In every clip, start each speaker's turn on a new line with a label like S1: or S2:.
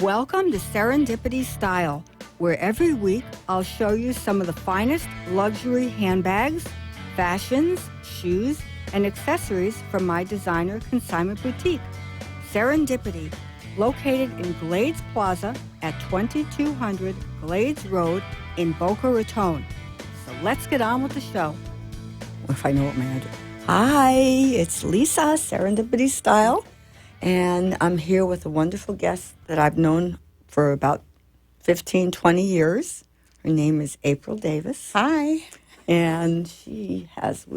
S1: Welcome to Serendipity Style, where every week I'll show you some of the finest luxury handbags, fashions, shoes, and accessories from my designer consignment boutique, Serendipity, located in Glades Plaza at 2200 Glades Road in Boca Raton. So let's get on with the show. If I know what my address. Hi, it's Lisa, Serendipity Style. And I'm here with a wonderful guest that I've known for about 15, 20 years. Her name is April Davis.
S2: Hi.
S1: And she has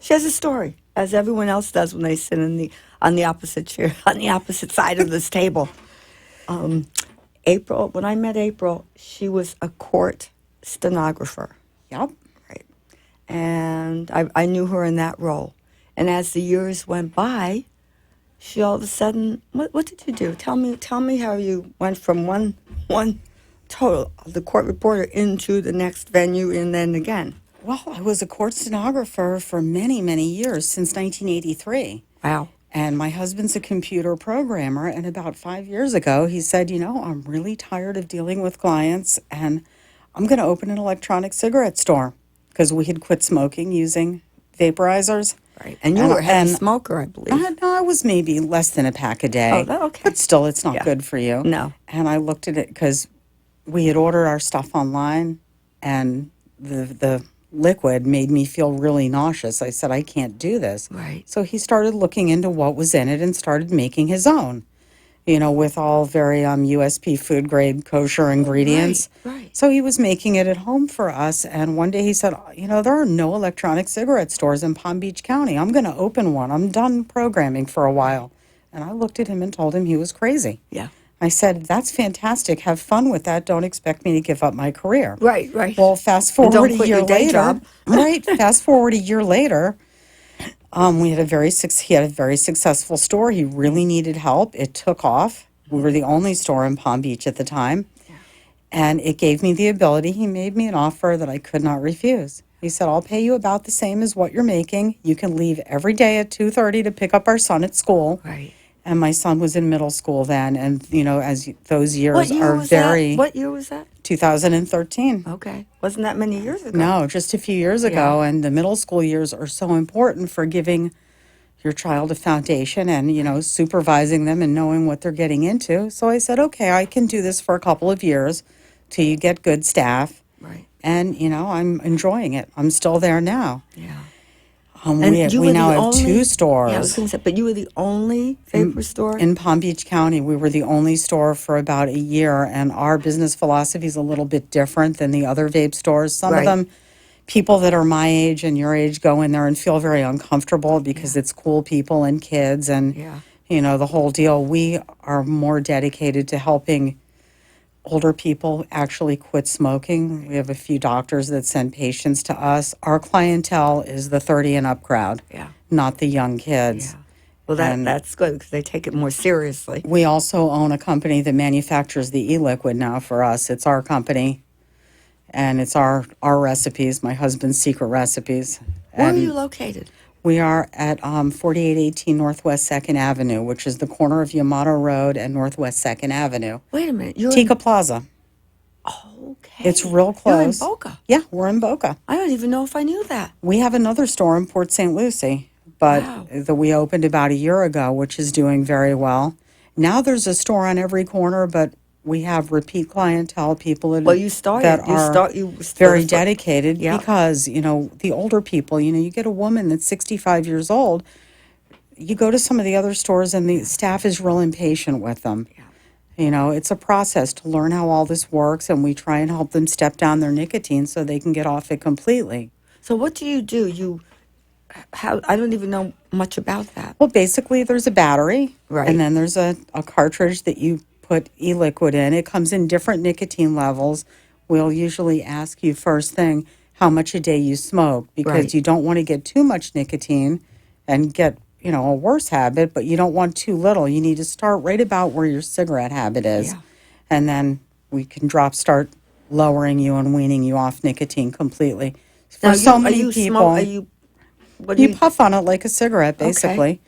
S1: a story, as everyone else does when they sit on the opposite chair, on the opposite side of this table. April, when I met April, she was a court stenographer.
S2: Yep.
S1: Right. And I knew her in that role. And as the years went by, she all of a sudden, what did you do? Tell me how you went from one total, the court reporter, into the next venue and then again.
S2: Well, I was a court stenographer for many, many years, since 1983.
S1: Wow.
S2: And my husband's a computer programmer, and about 5 years ago, he said, I'm really tired of dealing with clients, and I'm going to open an electronic cigarette store, because we had quit smoking using vaporizers.
S1: Right. And you were a heavy smoker, I believe.
S2: No, I was maybe less than a pack a day.
S1: Oh, okay.
S2: But still, it's not good for you.
S1: No.
S2: And I looked at it because we had ordered our stuff online, and the liquid made me feel really nauseous. I said, I can't do this.
S1: Right.
S2: So he started looking into what was in it and started making his own, with all very USP food grade kosher ingredients.
S1: Right.
S2: So he was making it at home for us. And one day he said, there are no electronic cigarette stores in Palm Beach County. I'm going to open one. I'm done programming for a while. And I looked at him and told him he was crazy.
S1: Yeah.
S2: I said, that's fantastic. Have fun with that. Don't expect me to give up my career.
S1: Right.
S2: Well, fast forward a year later.
S1: Job.
S2: Right. Fast forward a year later. He had a very successful store. He really needed help. It took off. We were the only store in Palm Beach at the time. Yeah. And it gave me the ability. He made me an offer that I could not refuse. He said, I'll pay you about the same as what you're making. You can leave every day at 2:30 to pick up our son at school.
S1: Right.
S2: And my son was in middle school then. And, as those years
S1: What year
S2: are
S1: was
S2: very...
S1: That? What year was that?
S2: 2013.
S1: Okay. Wasn't that many years ago?
S2: No, just a few years ago. And the middle school years are so important for giving your child a foundation and, supervising them and knowing what they're getting into. So I said, okay, I can do this for a couple of years till you get good staff.
S1: Right.
S2: And, I'm enjoying it. I'm still there now.
S1: Yeah.
S2: We now have two stores.
S1: Yeah, I was going to say, but you were the only vapor store?
S2: In Palm Beach County, we were the only store for about a year, and our business philosophy is a little bit different than the other vape stores. Some of them, people that are my age and your age go in there and feel very uncomfortable because it's cool people and kids and, the whole deal. We are more dedicated to helping older people actually quit smoking. We have a few doctors that send patients to us. Our clientele is the 30 and up crowd, not the young kids.
S1: Yeah. Well, that's good because they take it more seriously.
S2: We also own a company that manufactures the e-liquid now for us. It's our company, and it's our recipes, my husband's secret recipes.
S1: Where are you located?
S2: We are at 4818 Northwest 2nd Avenue, which is the corner of Yamato Road and Northwest 2nd Avenue.
S1: Wait a minute.
S2: Tika Plaza.
S1: Okay.
S2: It's real close.
S1: You're in Boca?
S2: Yeah, we're in Boca.
S1: I don't even know if I knew that.
S2: We have another store in Port St. Lucie, but that we opened about a year ago, which is doing very well. Now there's a store on every corner, but we have repeat clientele, people that, very dedicated because, the older people, you get a woman that's 65 years old, you go to some of the other stores and the staff is real impatient with them. Yeah. It's a process to learn how all this works, and we try and help them step down their nicotine so they can get off it completely.
S1: So what do you do? I don't even know much about that.
S2: Well, basically there's a battery,
S1: right,
S2: and then there's a cartridge that you put e-liquid in. It comes in different nicotine levels. We'll usually ask you first thing how much a day you smoke because you don't want to get too much nicotine and get, a worse habit, but you don't want too little. You need to start right about where your cigarette habit is. Yeah. And then we can start lowering you and weaning you off nicotine completely. For many people, you puff on it like a cigarette, basically.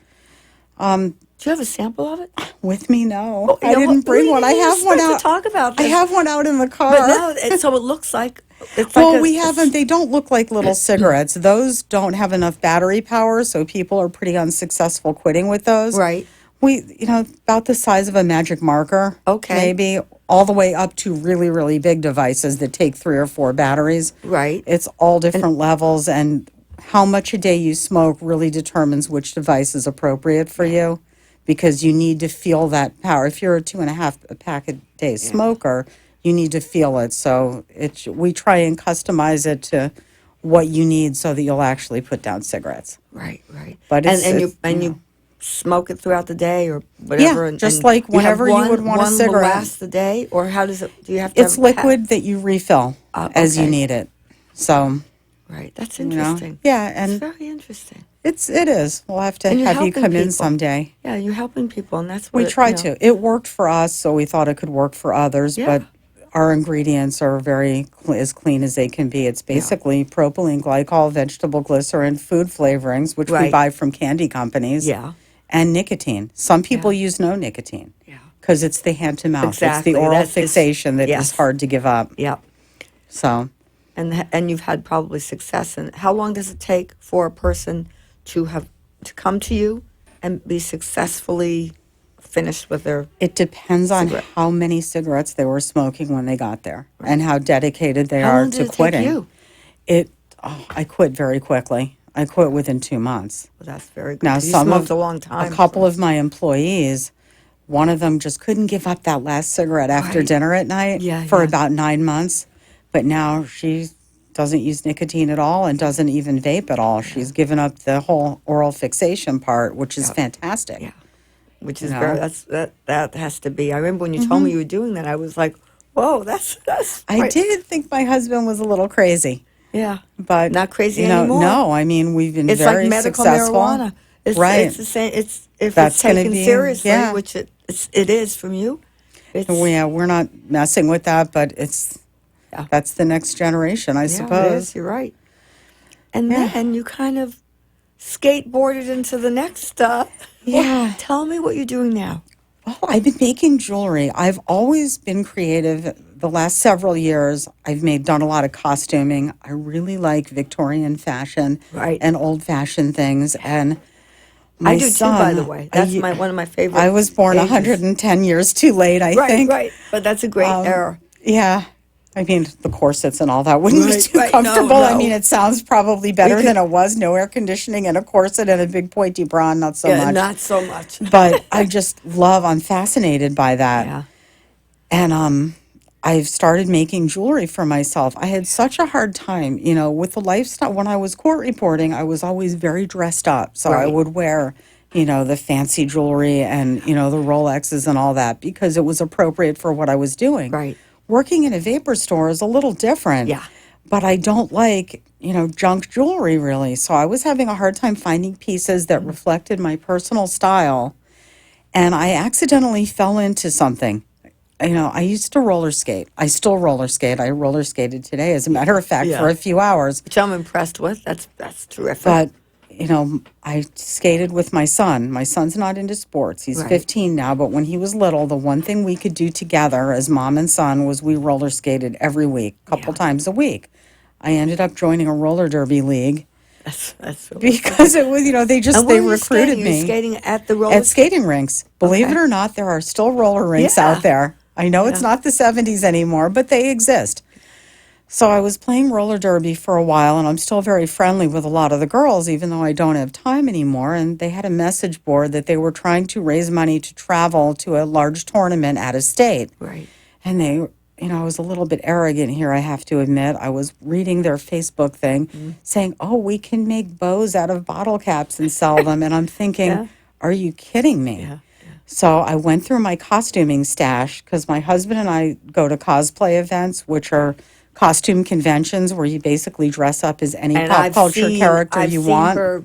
S1: Okay.
S3: Do you have a sample of it?
S2: With me, no.
S3: Oh,
S2: I didn't bring one. I have one out.
S3: To talk about
S2: I
S3: this.
S2: have one out in the car.
S3: But now, so it looks like it's
S2: Well,
S3: like
S2: we have them. They don't look like little cigarettes. Those don't have enough battery power, so people are pretty unsuccessful quitting with those.
S3: Right.
S2: About the size of a magic marker.
S3: Okay.
S2: Maybe all the way up to really, really big devices that take 3 or 4 batteries.
S3: Right.
S2: It's all different levels, and how much a day you smoke really determines which device is appropriate for you, because you need to feel that power. If you're a 2.5 pack a day smoker, you need to feel it. So we try and customize it to what you need so that you'll actually put down cigarettes.
S3: Right.
S2: But
S3: you smoke it throughout the day or whatever.
S2: Yeah, just like whenever you would want a cigarette.
S3: One will last the day, or how does it? Do you have to?
S2: It's liquid that you refill as you need it. So.
S3: Right, that's interesting.
S2: Yeah, and
S3: it's very interesting.
S2: It is. We'll have to have you come in someday.
S3: Yeah, you're helping people, and that's what
S2: we try to. It worked for us, so we thought it could work for others. Yeah. But our ingredients are as clean as they can be. It's basically propylene glycol, vegetable glycerin, food flavorings, which we buy from candy companies.
S3: Yeah.
S2: And nicotine. Some people use no nicotine. Yeah. Because it's the hand to mouth.
S3: Exactly.
S2: It's the oral fixation that is hard to give up.
S3: Yeah.
S2: So.
S3: And you've had probably success. And how long does it take for a person to come to you and be successfully finished with their?
S2: It depends on how many cigarettes they were smoking when they got there, and how dedicated they are to quitting.
S3: How long did it take you?
S2: I quit very quickly. I quit within 2 months.
S3: Well, that's very good.
S2: Now,
S3: you smoked a long time.
S2: A couple of my employees, one of them just couldn't give up that last cigarette after dinner at night for about 9 months. But now she doesn't use nicotine at all and doesn't even vape at all. She's given up the whole oral fixation part, which is fantastic.
S3: Yeah, which is that has to be. I remember when you told me you were doing that, I was like, "Whoa, that's."
S2: I did think my husband was a little crazy.
S3: Yeah,
S2: but
S3: not crazy anymore.
S2: No, I mean we've been very
S3: like medical
S2: successful.
S3: Marijuana. It's the same. If it's taken seriously, which it is from you.
S2: We're not messing with that, but it's. Yeah. That's the next generation, I suppose.
S3: It is, you're right. And then you kind of skateboarded into the next stuff. Well, tell me what you're doing now.
S2: Well, I've been making jewelry. I've always been creative. The last several years, I've done a lot of costuming. I really like Victorian fashion and old-fashioned things. And
S3: I do too, by the way. That's one of my favorite.
S2: I was born 110 years too late, I think.
S3: Right. But that's a great era.
S2: Yeah. I mean, the corsets and all that wouldn't be too comfortable. No. I mean, it sounds probably better than it was. No air conditioning and a corset and a big pointy bra, not so much.
S3: Not so much.
S2: But I'm fascinated by that.
S3: Yeah.
S2: And I've started making jewelry for myself. I had such a hard time, with the lifestyle. When I was court reporting, I was always very dressed up. So I would wear, the fancy jewelry and, the Rolexes and all that because it was appropriate for what I was doing.
S3: Right.
S2: Working in a vapor store is a little different.
S3: Yeah.
S2: But I don't like, junk jewelry really. So I was having a hard time finding pieces that reflected my personal style. And I accidentally fell into something. I used to roller skate. I still roller skate. I roller skated today, as a matter of fact, for a few hours.
S3: Which I'm impressed with. That's terrific.
S2: But I skated with my son. My son's not into sports. He's 15 now, but when he was little, the one thing we could do together as mom and son was we roller skated every week, a couple times a week. I ended up joining a roller derby league.
S3: That's
S2: because it was, they recruited me.
S3: You were skating at the
S2: skating rinks. Believe it or not, there are still roller rinks out there. I know it's not the 70s anymore, but they exist. So I was playing roller derby for a while, and I'm still very friendly with a lot of the girls, even though I don't have time anymore. And they had a message board that they were trying to raise money to travel to a large tournament out of state.
S3: Right.
S2: And I was a little bit arrogant here, I have to admit. I was reading their Facebook thing saying, we can make bows out of bottle caps and sell them. And I'm thinking, are you kidding me?
S3: Yeah.
S2: So I went through my costuming stash because my husband and I go to cosplay events, which are costume conventions where you basically dress up as any pop culture character you want.
S3: Her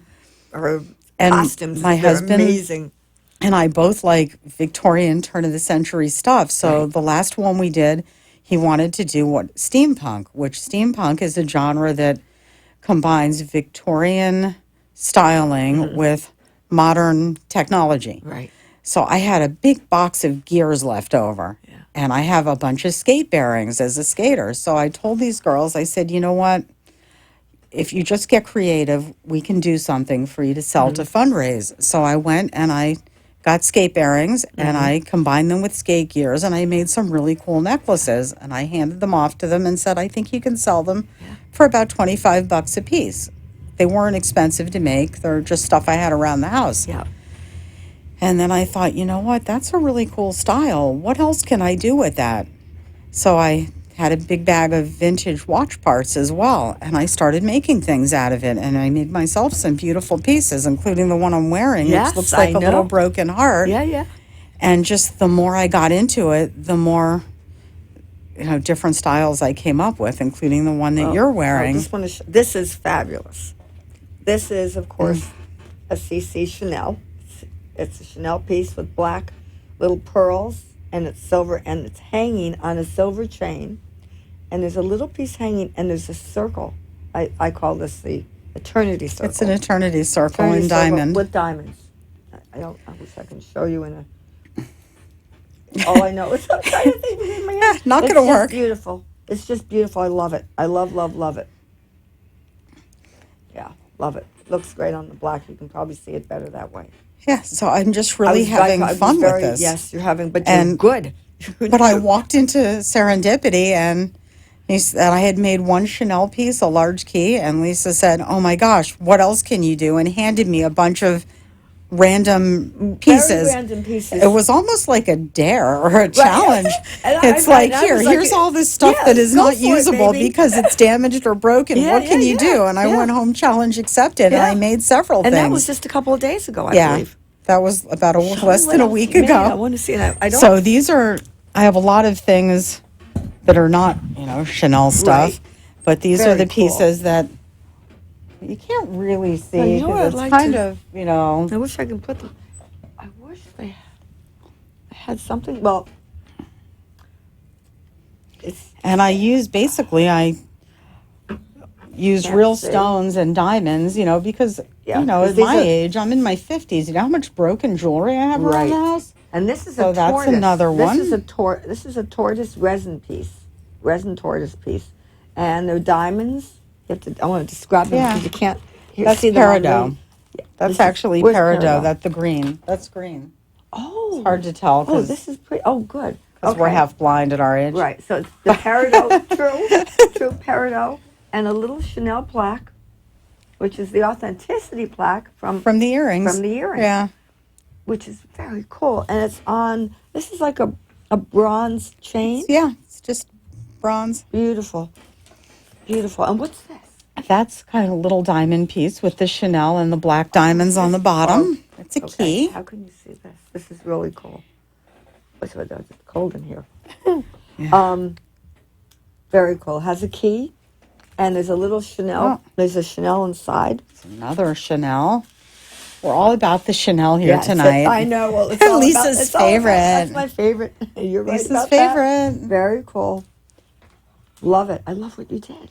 S2: and
S3: costumes,
S2: my husband
S3: amazing.
S2: And I both like Victorian turn of the century stuff. So the last one we did, he wanted to do steampunk, which steampunk is a genre that combines Victorian styling with modern technology.
S3: Right.
S2: So I had a big box of gears left over.
S3: Yeah.
S2: And I have a bunch of skate bearings as a skater. So I told these girls, I said, you know what? If you just get creative, we can do something for you to sell to fundraise. So I went and I got skate bearings and I combined them with skate gears and I made some really cool necklaces and I handed them off to them and said, I think you can sell them for about $25 a piece. They weren't expensive to make. They're just stuff I had around the house.
S3: Yeah.
S2: And then I thought, you know what? That's a really cool style. What else can I do with that? So I had a big bag of vintage watch parts as well. And I started making things out of it. And I made myself some beautiful pieces, including the one I'm wearing,
S3: Yes,
S2: which looks like
S3: I
S2: a little
S3: know.
S2: broken heart.
S3: Yeah, yeah.
S2: And just the more I got into it, the more, different styles I came up with, including the one that you're wearing.
S3: I just want to this is fabulous. This is, of course, a CC Chanel. It's a Chanel piece with black little pearls, and it's silver, and it's hanging on a silver chain. And there's a little piece hanging, and there's a circle. I call this the eternity circle.
S2: It's an eternity circle
S3: Eternity
S2: in
S3: circle
S2: diamond.
S3: with diamonds. I wish I can show you in a. All I know is I'm trying to think in my head.
S2: Not
S3: It's
S2: gonna
S3: just
S2: work.
S3: Beautiful. It's just beautiful. I love it. I love it. Yeah, love it. Looks great on the black. You can probably see it better that way.
S2: Yeah, so I'm just really having fun with this.
S3: Yes, you're having, but you're
S2: And-
S3: good.
S2: But I walked into Serendipity and I had made one Chanel piece, a large key, and Lisa said, "Oh my gosh, what else can you do?" and handed me a bunch of random pieces.
S3: Very random pieces.
S2: It was almost like a dare or a challenge.
S3: And
S2: It's
S3: I
S2: like,
S3: was like,
S2: here's all this stuff
S3: yeah,
S2: that is
S3: go
S2: not
S3: for it,
S2: usable
S3: baby.
S2: because it's damaged or broken.
S3: Yeah,
S2: What can
S3: yeah,
S2: you do? And I
S3: yeah.
S2: went home, challenge accepted, and
S3: Yeah.
S2: I made several
S3: And
S2: things.
S3: that was just a couple of days ago, I
S2: yeah,
S3: believe.
S2: that was about
S3: Show me
S2: less
S3: what
S2: than a
S3: else
S2: week
S3: you made.
S2: ago.
S3: I want to see it. I don't.
S2: So these are, I have a lot of things that are not, Chanel stuff,
S3: Right.
S2: but these
S3: Very
S2: are the
S3: cool.
S2: pieces that you can't really see.
S3: Well, you know
S2: 'cause
S3: what I'd
S2: it's
S3: like
S2: kind
S3: to-
S2: of,
S3: I wish I could put them. I wish they had something. Well, it's
S2: and I use
S3: Can't
S2: real
S3: see.
S2: stones and diamonds, because,
S3: Yeah,
S2: at
S3: because these
S2: my
S3: are-
S2: age, I'm in my 50s. You know how much broken jewelry I have around the
S3: Right.
S2: house?
S3: and this is
S2: So
S3: a
S2: that's
S3: tortoise.
S2: another one.
S3: This is a tortoise resin piece, resin tortoise piece, and they're diamonds. I want to describe them
S2: Yeah.
S3: because you can't
S2: That's
S3: see them on
S2: peridot.
S3: me. Yeah,
S2: That's
S3: this is-
S2: actually
S3: where's
S2: peridot. That's the green. That's green.
S3: Oh,
S2: It's hard to tell
S3: Oh,
S2: because
S3: this is pretty. Oh, good.
S2: we're half blind at our age.
S3: Right. So it's the peridot, true peridot, and a little Chanel plaque, which is the authenticity plaque from
S2: From the earrings.
S3: From the earrings.
S2: Yeah.
S3: which is very cool. And it's on. This is like a bronze chain.
S2: Yeah, it's just bronze.
S3: Beautiful, beautiful. And what's this?
S2: That's kind of a little diamond piece with the Chanel and the black diamonds on the bottom. It's a
S3: Okay,
S2: key.
S3: how can you see this? This is really cool. It's cold in here. Very cool. Has a key, and there's a little Chanel.
S2: Oh.
S3: There's a Chanel inside.
S2: It's another Chanel. We're all about the Chanel here
S3: Yes,
S2: tonight.
S3: I know. Well, it's all
S2: Lisa's
S3: about, it's all about-
S2: favorite.
S3: That's my favorite. You're right
S2: Lisa's
S3: about that.
S2: favorite.
S3: Very cool. Love it. I love what you did.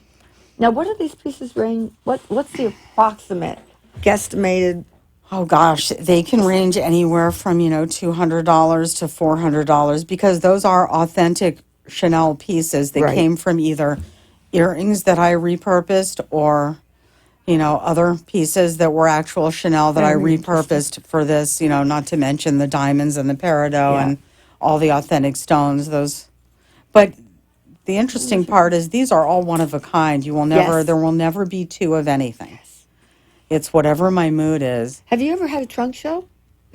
S3: Now, what are these pieces range? What's the approximate, guesstimated?
S2: Oh gosh, they can range anywhere from, $200 to $400 because those are authentic Chanel pieces that
S3: Right.
S2: came from either earrings that I repurposed or, other pieces that were actual Chanel that I
S3: Very
S2: repurposed for this, not to mention the diamonds and the peridot
S3: Yeah.
S2: and all the authentic stones, but the interesting part is these are all one of a kind. There will never be two of anything. It's whatever my mood is.
S3: Have you ever had a trunk show?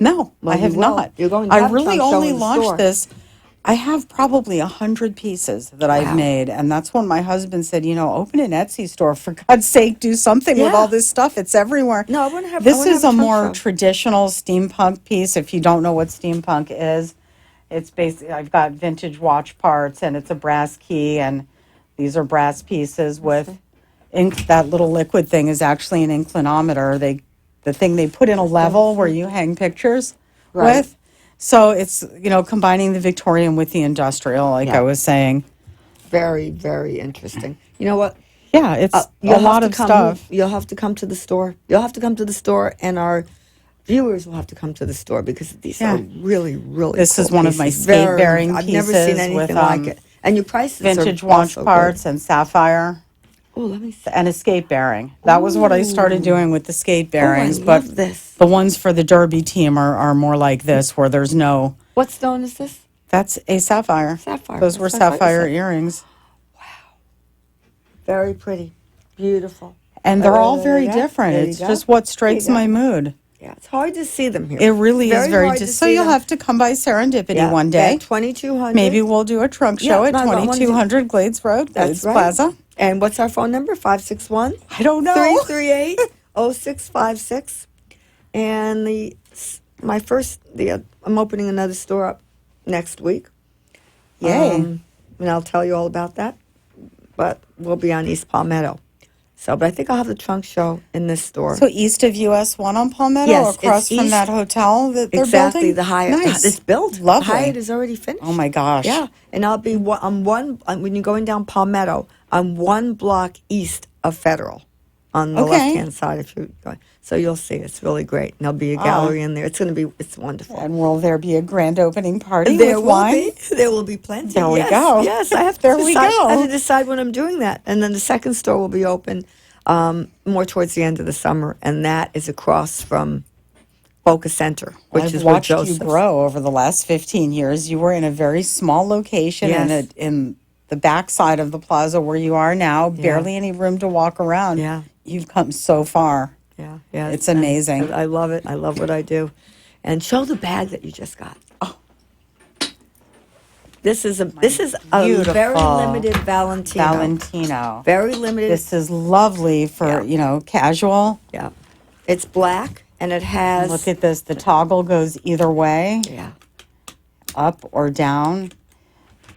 S2: No,
S3: Well,
S2: I have
S3: you will.
S2: not.
S3: You're going to
S2: I
S3: have a
S2: really
S3: trunk show
S2: only
S3: in the
S2: launched
S3: store.
S2: this. I have probably 100 pieces that I've
S3: Wow.
S2: made, and that's when my husband said, open an Etsy store for God's sake, do something with
S3: Yeah.
S2: all this stuff. It's everywhere.
S3: No, I want to have.
S2: This
S3: I wanna
S2: is
S3: have
S2: a
S3: trunk
S2: more
S3: show.
S2: traditional steampunk piece. If you don't know what steampunk is, it's basically I've got vintage watch parts, and it's a brass key, and these are brass pieces with ink. That little liquid thing is actually an inclinometer. The thing they put in a level where you hang pictures
S3: Right.
S2: with. So it's, combining the Victorian with the industrial, like
S3: Yeah.
S2: I was saying.
S3: Very, very interesting. You know what?
S2: Yeah, it's
S3: You'll
S2: a
S3: have
S2: lot
S3: to
S2: of
S3: come-
S2: stuff.
S3: You'll have to come to the store. You'll have to come to the store, and our viewers will have to come to the store because these are really, really
S2: This
S3: cool
S2: is one of my
S3: pieces.
S2: skate-bearing
S3: I've never seen
S2: pieces
S3: anything
S2: with,
S3: like it. And your prices
S2: vintage
S3: are
S2: watch
S3: also
S2: parts
S3: good.
S2: and sapphire.
S3: Oh, let me see.
S2: And a skate bearing. That was what I started doing with the skate bearings.
S3: I
S2: but
S3: love this.
S2: the ones for the Derby team are more like this, where there's no.
S3: What stone is this?
S2: That's a sapphire.
S3: Sapphire.
S2: Those were
S3: That's what I thought you
S2: sapphire
S3: said.
S2: earrings.
S3: Very pretty. Beautiful.
S2: And they're all
S3: There
S2: very
S3: you go.
S2: different.
S3: There you
S2: It's
S3: go.
S2: just what
S3: There
S2: strikes
S3: you go.
S2: my mood.
S3: Yeah, it's hard to see them here.
S2: It really is very
S3: hard to
S2: So
S3: see
S2: you'll
S3: them.
S2: have to come by Serendipity
S3: Yeah,
S2: one day.
S3: at 2200.
S2: Maybe we'll do a trunk
S3: Yeah,
S2: show at
S3: no, I wanna do-
S2: 2200 Glades Road, Glades
S3: That's right.
S2: Plaza.
S3: And what's our phone number? 561?
S2: I don't know.
S3: 338-0656. And I'm opening another store up next week.
S2: Yay.
S3: And I'll tell you all about that. But we'll be on East Palmetto. But I think I'll have the trunk show in this store.
S2: So east of US 1 on Palmetto,
S3: Yes,
S2: across
S3: it's
S2: from
S3: east-
S2: that hotel that they're
S3: Exactly,
S2: building?
S3: the Hyatt.
S2: Nice.
S3: It's built.
S2: Lovely.
S3: The Hyatt is already finished.
S2: Oh my gosh.
S3: Yeah, and I'll be when you're going down Palmetto, I'm one block east of Federal, on the
S2: Okay.
S3: left-hand side. If you're going, so you'll see it's really great. And there'll be a gallery in there. It's wonderful.
S2: And will there be a grand opening party
S3: There
S2: with
S3: will
S2: wine?
S3: be. There will be plenty.
S2: There we
S3: Yes,
S2: go.
S3: Yes, I have to
S2: There we
S3: decide.
S2: go.
S3: I have to decide when I'm doing that, and then the second store will be open more towards the end of the summer, and that is across from Boca Center, which
S2: I've
S3: is where
S2: watched you
S3: Joseph's.
S2: grow over the last 15 years. You were in a very small location
S3: Yes.
S2: in the backside of the plaza where you are now, barely any room to walk around.
S3: Yeah.
S2: You've come so far.
S3: Yeah,
S2: It's amazing.
S3: I love it. I love what I do. And show the bag that you just got. Oh, this is a
S2: beautiful
S3: very limited Valentino.
S2: Valentino.
S3: Very limited.
S2: This is lovely for, casual.
S3: Yeah, it's black and it has.
S2: Look at this. The toggle goes either way,
S3: Yeah,
S2: up or down.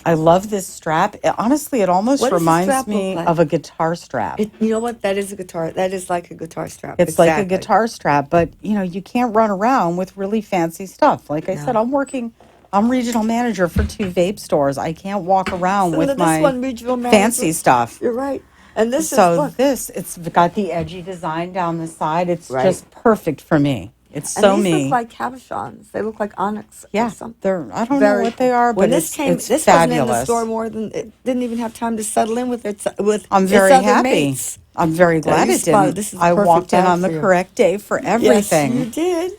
S2: I love this strap. Honestly, it almost
S3: What does the
S2: reminds
S3: strap
S2: me
S3: look like?
S2: of a guitar strap.
S3: you know what? That is a guitar. That is like a guitar strap.
S2: It's like a
S3: Exactly.
S2: guitar strap, but you can't run around with really fancy stuff. Like I said, I'm regional manager for 2 vape stores. I can't walk around
S3: So
S2: with
S3: this
S2: my
S3: one, regional manager.
S2: fancy stuff.
S3: You're right. And this
S2: So
S3: is look.
S2: it's got the edgy design down the side. It's
S3: Right.
S2: just perfect for me. It's
S3: And
S2: so
S3: these
S2: me.
S3: look like cabochons. They look like onyx.
S2: Yeah,
S3: or something.
S2: I don't know what they are,
S3: when
S2: but
S3: this
S2: it's
S3: this
S2: fabulous.
S3: wasn't in the store more than it didn't even have time to settle in with
S2: I'm
S3: its
S2: very
S3: other
S2: happy.
S3: mates.
S2: I'm very glad
S3: you
S2: it
S3: spotted.
S2: didn't.
S3: This is the
S2: I
S3: perfect
S2: walked in
S3: bag
S2: on the
S3: for you.
S2: correct day for everything.
S3: Yes, you did.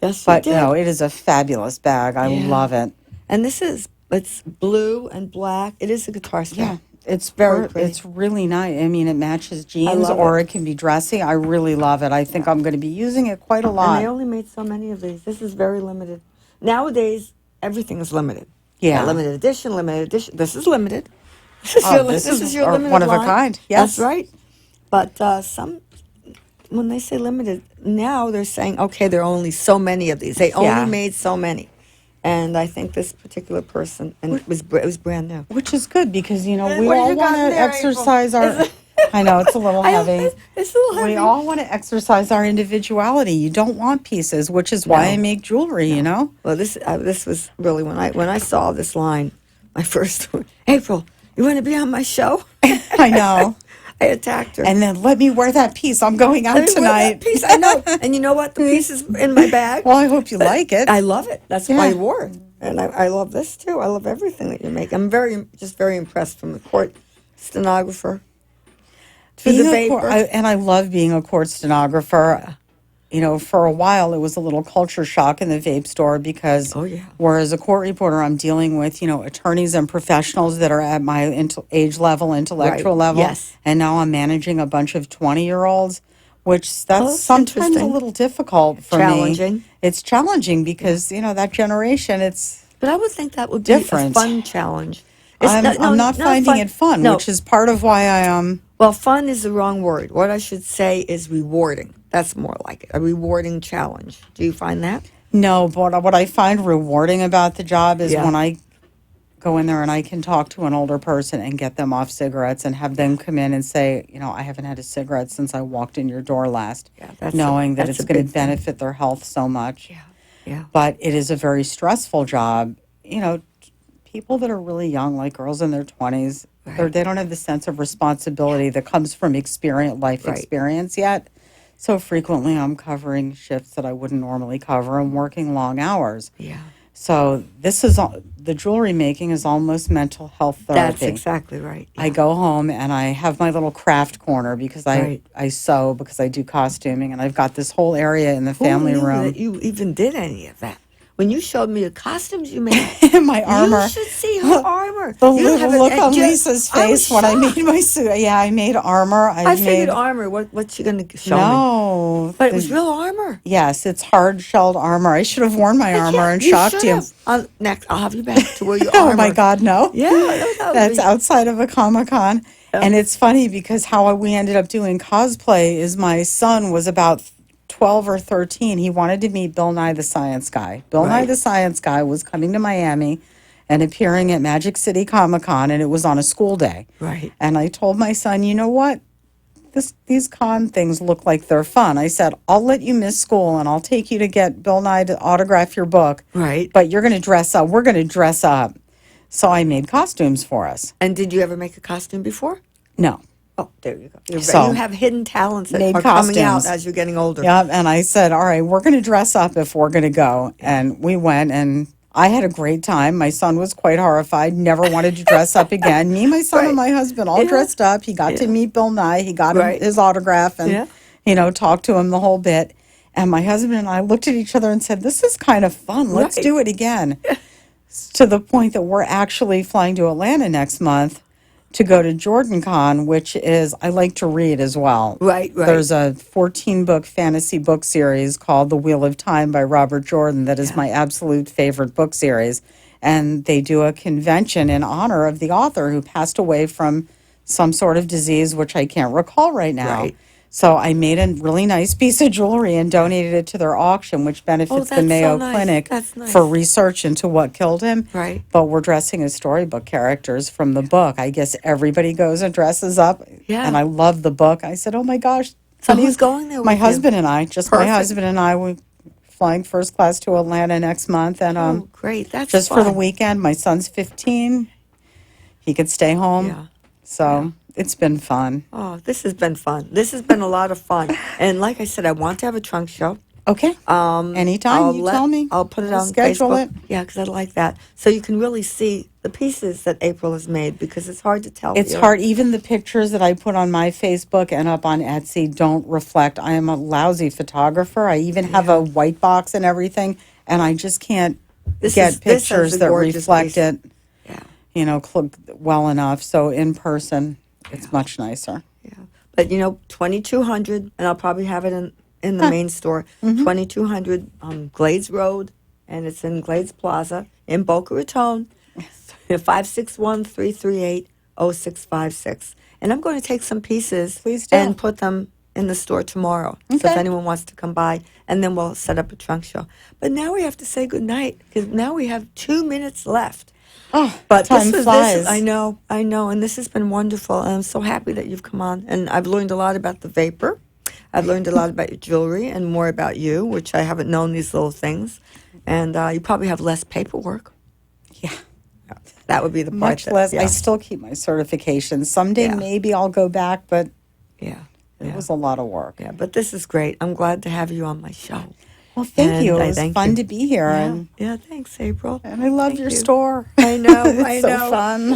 S3: Yes,
S2: But
S3: you did.
S2: no, it is a fabulous bag. I
S3: Yeah.
S2: love it.
S3: And it's blue and black. It is a guitar strap.
S2: Yeah, it's
S3: very pretty.
S2: It's really nice. I mean, it matches jeans,
S3: love
S2: or
S3: it.
S2: it can be dressy. I really love it. I think I'm going to be using it quite a lot.
S3: And they only made so many of these. This is very limited. Nowadays, everything is limited.
S2: Yeah.
S3: Limited edition, limited edition. This is limited. This is
S2: this is
S3: your
S2: our
S3: limited
S2: one of a
S3: line.
S2: kind. Yes.
S3: That's right. But when they say limited, now they're saying, okay, there are only so many of these. They
S2: Yeah.
S3: only made so many. And I think this particular person, and it was brand new.
S2: Which is good because, we
S3: What
S2: all
S3: have you got
S2: want
S3: in
S2: to
S3: there,
S2: exercise
S3: April?
S2: our. I know, it's a little heavy.
S3: It's a little heavy.
S2: We all want to exercise our individuality. You don't want pieces, which is why
S3: No.
S2: I make jewelry,
S3: Well, this was really when I saw this line, my first April, you want to be on my show?
S2: I know.
S3: I attacked her.
S2: And then let me wear that piece. I'm going out
S3: Let me wear
S2: tonight.
S3: that piece. I know. And you know what? The piece is in my bag.
S2: Well, I hope you like it.
S3: I love it. That's why I
S2: Yeah.
S3: wore it. And I love this too. I love everything that you make. I'm very impressed from the court stenographer to
S2: Being
S3: the
S2: a
S3: vapor.
S2: and I love being a court stenographer. For a while, it was a little culture shock in the vape store because,
S3: Oh, yeah.
S2: whereas a court reporter, I'm dealing with, attorneys and professionals that are at my age level, intellectual
S3: Right.
S2: level.
S3: Yes.
S2: And now I'm managing a bunch of 20-year-olds, which that's
S3: that's
S2: sometimes a
S3: interesting.
S2: little difficult for
S3: Challenging.
S2: me. It's challenging because, that generation, it's...
S3: but I would think that would be
S2: Different.
S3: a fun challenge.
S2: I'm not finding it fun,
S3: No.
S2: which is part of why I
S3: Well, fun is the wrong word. What I should say is rewarding. That's more like it. A rewarding challenge. Do you find that?
S2: No, but what I find rewarding about the job is
S3: Yeah.
S2: when I go in there and I can talk to an older person and get them off cigarettes and have them come in and say, I haven't had a cigarette since I walked in your door last,
S3: Yeah,
S2: knowing that
S3: that's
S2: it's
S3: a
S2: going
S3: big
S2: to
S3: thing.
S2: benefit their health so much.
S3: Yeah.
S2: But it is a very stressful job. People that are really young, like girls in their 20s,
S3: Right.
S2: they don't have the sense of responsibility that comes from life
S3: Right.
S2: experience yet. So frequently I'm covering shifts that I wouldn't normally cover and working long hours.
S3: Yeah.
S2: So the jewelry making is almost mental health
S3: That's
S2: therapy.
S3: exactly right.
S2: I
S3: Yeah.
S2: go home and I have my little craft corner because
S3: Right.
S2: I sew, because I do costuming, and I've got this whole area in the
S3: Who
S2: family
S3: knew
S2: room.
S3: that you even did any of that? When you showed me the costumes you made,
S2: My armor.
S3: you should see her armor.
S2: The
S3: You don't have
S2: look on
S3: just-
S2: Lisa's
S3: I was
S2: face when I made
S3: shocked.
S2: my suit. Yeah, I made armor.
S3: I figured
S2: made
S3: armor. What's she going to show me?
S2: No.
S3: But it was real armor.
S2: Yes, it's hard shelled armor. I should have worn my armor and shocked
S3: should
S2: you.
S3: have. Next, I'll have you back to wear your
S2: Oh
S3: armor.
S2: my God, no.
S3: Yeah, that would
S2: That's
S3: be-
S2: outside of a Comic-Con. And it's funny because how we ended up doing cosplay is my son was about 12 or 13. He wanted to meet Bill Nye the Science Guy. Bill Nye
S3: Right.
S2: the Science Guy was coming to Miami and appearing at Magic City Comic-Con, and it was on a school day.
S3: Right.
S2: And I told my son, you know what? These con things look like they're fun. I said, I'll let you miss school and I'll take you to get Bill Nye to autograph your book.
S3: Right.
S2: But you're going to dress up. We're going to dress up. So I made costumes for us.
S3: And did you ever make a costume before?
S2: No.
S3: Oh, there you go.
S2: So,
S3: you have hidden talents that
S2: made
S3: are coming out
S2: costumes.
S3: as you're getting older.
S2: Yeah. And I said, all right, we're going to dress up if we're going to go. And we went, and I had a great time. My son was quite horrified, never wanted to dress up again. Me, my son, and my husband all dressed up. He got to meet Bill Nye. He got his autograph and, talked to him the whole bit. And my husband and I looked at each other and said, this is kind of fun. Let's do it again. To the point that we're actually flying to Atlanta next month to go to JordanCon, which is, I like to read as well.
S3: Right.
S2: There's a 14-book fantasy book series called The Wheel of Time by Robert Jordan that is my absolute favorite book series. And they do a convention in honor of the author who passed away from some sort of disease, which I can't recall right now.
S3: Right.
S2: So I made a really nice piece of jewelry and donated it to their auction, which benefits the
S3: that's
S2: Mayo
S3: so nice.
S2: Clinic
S3: That's nice.
S2: for research into what killed him.
S3: Right.
S2: But we're dressing as storybook characters from the book. I guess everybody goes and dresses up.
S3: Yeah.
S2: And I love the book. I said, oh my gosh.
S3: So
S2: honey,
S3: who's going there
S2: my
S3: with you?
S2: husband and I. Just my
S3: Perfect.
S2: husband and I. We're flying first class to Atlanta next month. And
S3: Oh, great. That's
S2: just
S3: fun.
S2: for the weekend. My son's 15. He could stay home.
S3: Yeah.
S2: So it's been fun.
S3: Oh, this has been fun. This has been a lot of fun. And like I said, I want to have a trunk show.
S2: Okay. Anytime you tell me.
S3: I'll put it
S2: We'll
S3: on
S2: schedule
S3: Facebook.
S2: it.
S3: Yeah, because I like that. So you can really see the pieces that April has made, because it's hard to tell.
S2: It's hard. Even the pictures that I put on my Facebook and up on Etsy don't reflect. I am a lousy photographer. I even have a white box and everything, and I just can't get pictures that reflect it, well enough. So in person, it's much nicer.
S3: Yeah. But 2200, and I'll probably have it in the main store. 2200 Glades Road, and it's in Glades Plaza in Boca Raton. 561-338-0656. And I'm going to take some pieces
S2: Please do.
S3: and put them in the store tomorrow. So if
S2: Okay.
S3: anyone wants to come by, and then we'll set up a trunk show. But now we have to say goodnight, because now we have 2 minutes left.
S2: Oh,
S3: But
S2: time flies.
S3: I know, and this has been wonderful. And I'm so happy that you've come on. And I've learned a lot about the vapor. I've learned a lot about your jewelry and more about you, which I haven't known these little things. And you probably have less paperwork.
S2: Yeah.
S3: That would be the part.
S2: Much less.
S3: Yeah.
S2: I still keep my certifications. Someday
S3: Yeah.
S2: maybe I'll go back, but
S3: Yeah.
S2: it was a lot of work.
S3: Yeah, but this is great. I'm glad to have you on my show.
S2: Well, thank
S3: And
S2: you.
S3: I
S2: It was
S3: thank
S2: fun
S3: you.
S2: to be here.
S3: Yeah, thanks, April.
S2: And I love
S3: Thank
S2: your
S3: you.
S2: store.
S3: I know.
S2: It's
S3: I
S2: so
S3: know.
S2: fun.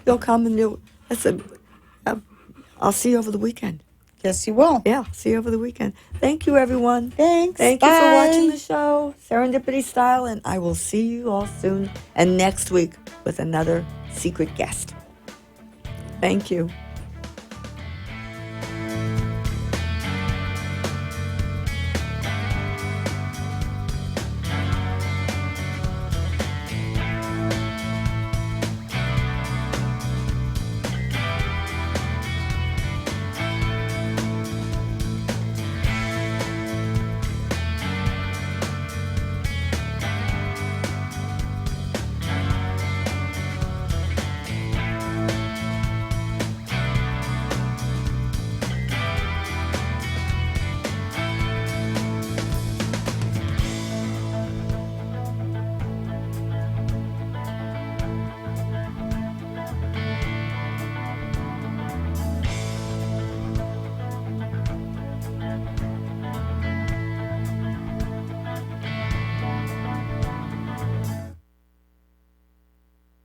S3: You'll come and I'll see you over the weekend.
S2: Yes, you will.
S3: Yeah, see you over the weekend. Thank you, everyone.
S2: Thanks.
S3: Thank you for
S2: Bye.
S3: watching the show, Serendipity Style, and I will see you all soon and next week with another secret guest. Thank you.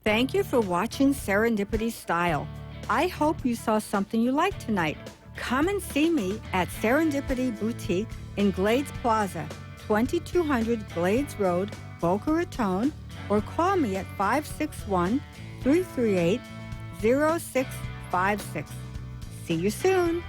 S1: Thank you for watching Serendipity Style. I hope you saw something you liked tonight. Come and see me at Serendipity Boutique in Glades Plaza, 2200 Glades Road, Boca Raton, or call me at 561-338-0656. See you soon.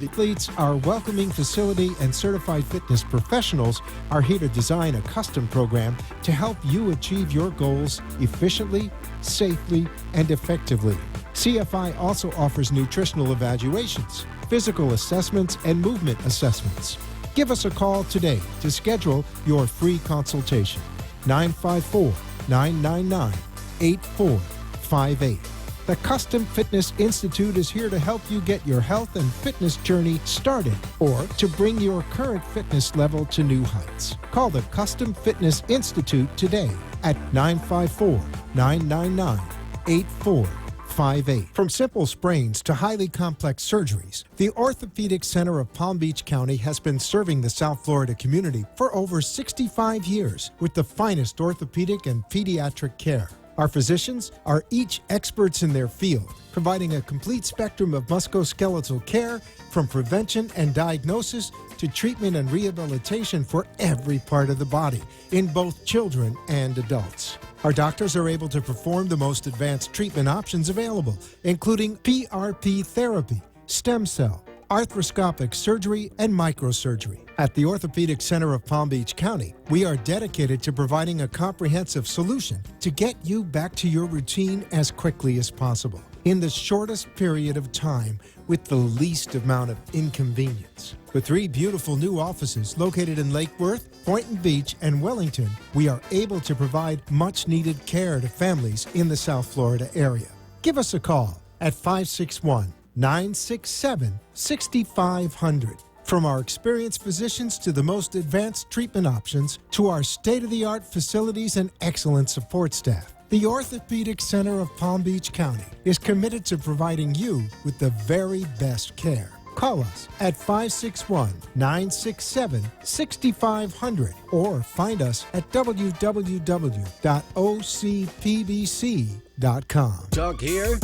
S4: Athletes, our welcoming facility and certified fitness professionals are here to design a custom program to help you achieve your goals efficiently, safely, and effectively. CFI also offers nutritional evaluations, physical assessments, and movement assessments. Give us a call today to schedule your free consultation. 954-999-8458. The Custom Fitness Institute is here to help you get your health and fitness journey started or to bring your current fitness level to new heights. Call the Custom Fitness Institute today at 954-999-8458. From simple sprains to highly complex surgeries, the Orthopedic Center of Palm Beach County has been serving the South Florida community for over 65 years with the finest orthopedic and pediatric care. Our physicians are each experts in their field, providing a complete spectrum of musculoskeletal care from prevention and diagnosis to treatment and rehabilitation for every part of the body in both children and adults. Our doctors are able to perform the most advanced treatment options available, including PRP therapy, stem cell, arthroscopic surgery, and microsurgery. At the Orthopedic Center of Palm Beach County, we are dedicated to providing a comprehensive solution to get you back to your routine as quickly as possible, in the shortest period of time, with the least amount of inconvenience. With 3 beautiful new offices located in Lake Worth, Boynton Beach, and Wellington, we are able to provide much-needed care to families in the South Florida area. Give us a call at 561-967-6500. From our experienced physicians to the most advanced treatment options to our state-of-the-art facilities and excellent support staff, the Orthopedic Center of Palm Beach County is committed to providing you with the very best care. Call us at 561-967-6500 or find us at www.ocpbc.com.
S5: Talk here,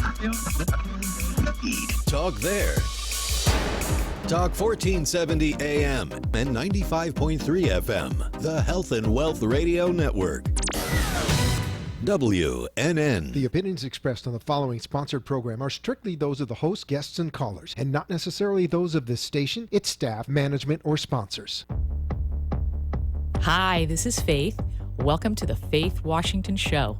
S5: talk there. Talk 1470 AM and 95.3 FM, the Health and Wealth Radio Network. WNN.
S4: The opinions expressed on the following sponsored program are strictly those of the host, guests, and callers, and not necessarily those of this station, its staff, management, or sponsors.
S6: Hi, this is Faith. Welcome to the Faith Washington Show.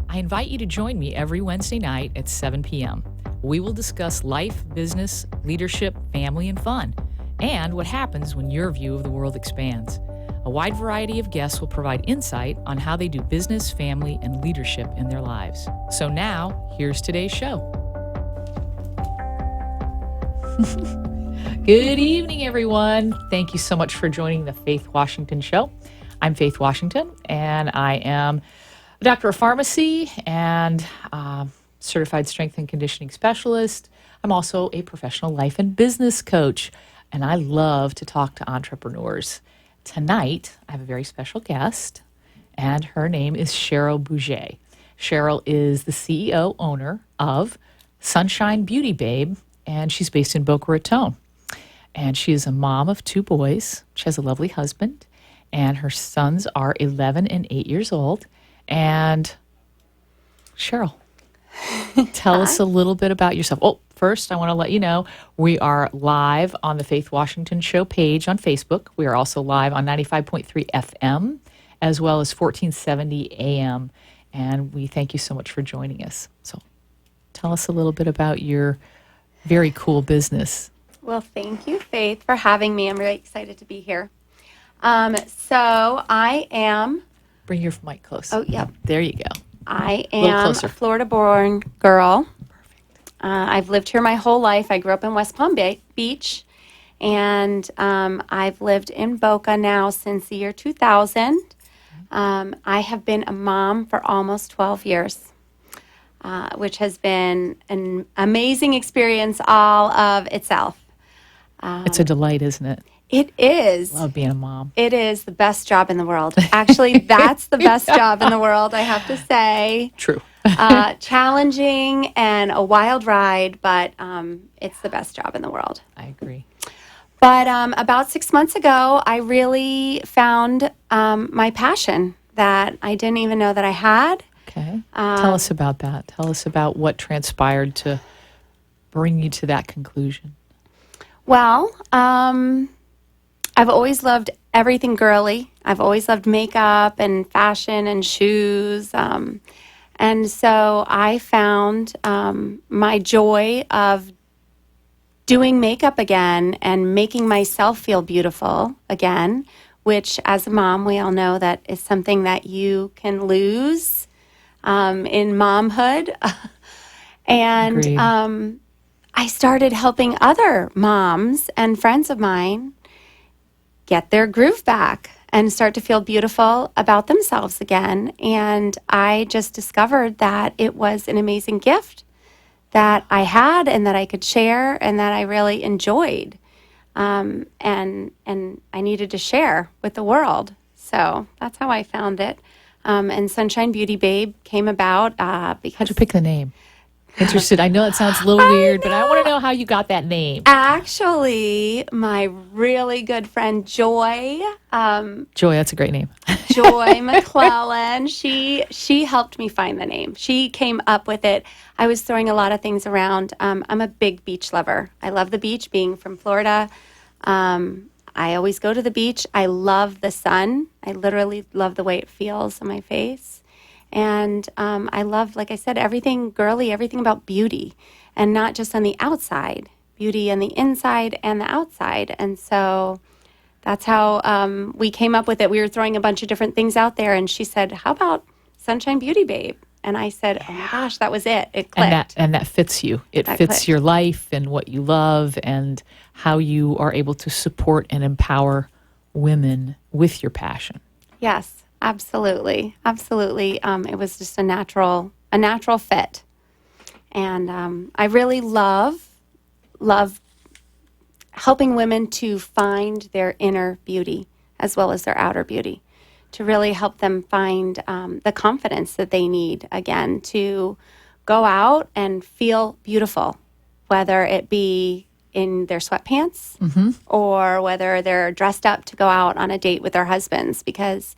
S6: I invite you to join me every Wednesday night at 7 p.m. We will discuss life, business, leadership, family, and fun, and what happens when your view of the world expands. A wide variety of guests will provide insight on how they do business, family, and leadership in their lives. So now, here's today's show. Good evening, everyone. Thank you so much for joining the Faith Washington Show. I'm Faith Washington, and I am a doctor of pharmacy and certified strength and conditioning specialist. I'm also a professional life and business coach, and I love to talk to entrepreneurs. Tonight, I have a very special guest, and her name is Cheryl Bouget. Cheryl is the CEO owner of Sunshine Beauty Babe, and she's based in Boca Raton. And she is a mom of 2 boys. She has a lovely husband, and her sons are 11 and 8 years old. And Cheryl, tell us a little bit about yourself. Oh, first, I want to let you know we are live on the Faith Washington Show page on Facebook. We are also live on 95.3 FM as well as 1470 AM. And we thank you so much for joining us. So tell us a little bit about your very cool business.
S7: Well, thank you, Faith, for having me. I'm really excited to be here. So I am...
S6: Bring your mic close.
S7: Oh, yep.
S6: There you go.
S7: I am a Florida-born girl. I've lived here my whole life. I grew up in West Palm Beach, and I've lived in Boca now since the year 2000. I have been a mom for almost 12 years, which has been an amazing experience all of itself.
S6: It's a delight, isn't it?
S7: It is.
S6: Love being a mom.
S7: It is the best job in the world. Actually, that's the best job in the world, I have to say.
S6: True.
S7: Challenging and a wild ride, but it's the best job in the world.
S6: I agree.
S7: But about 6 months ago, I really found my passion that I didn't even know that I had.
S6: Okay. Tell us about that. Tell us about what transpired to bring you to that conclusion.
S7: Well, I've always loved everything girly. I've always loved makeup and fashion and shoes. And so I found my joy of doing makeup again and making myself feel beautiful again, which as a mom, we all know that is something that you can lose in momhood. And I started helping other moms and friends of mine get their groove back and start to feel beautiful about themselves again. And I just discovered that it was an amazing gift that I had and that I could share and that I really enjoyed. And I needed to share with the world. So that's how I found it. And Sunshine Beauty Babe came about because...
S6: How'd you pick the name? Interested. I know it sounds a little weird, but I want to know how you got that name.
S7: Actually, my really good friend Joy.
S6: Joy, that's a great name.
S7: Joy McClellan. She helped me find the name. She came up with it. I was throwing a lot of things around. I'm a big beach lover. I love the beach, being from Florida. I always go to the beach. I love the sun. I literally love the way it feels on my face. And I love, like I said, everything girly, everything about beauty, and not just on the outside, beauty on the inside and the outside. And so that's how we came up with it. We were throwing a bunch of different things out there, and she said, how about Sunshine Beauty Babe? And I said, oh my gosh, that was it. It clicked.
S6: And that fits you. It
S7: That
S6: fits
S7: clicked.
S6: your life and what you love and how you are able to support and empower women with your passion.
S7: Yes. Absolutely. Absolutely. It was just a natural fit. And I really love helping women to find their inner beauty as well as their outer beauty, to really help them find the confidence that they need, again, to go out and feel beautiful, whether it be in their sweatpants or whether they're dressed up to go out on a date with their husbands. Because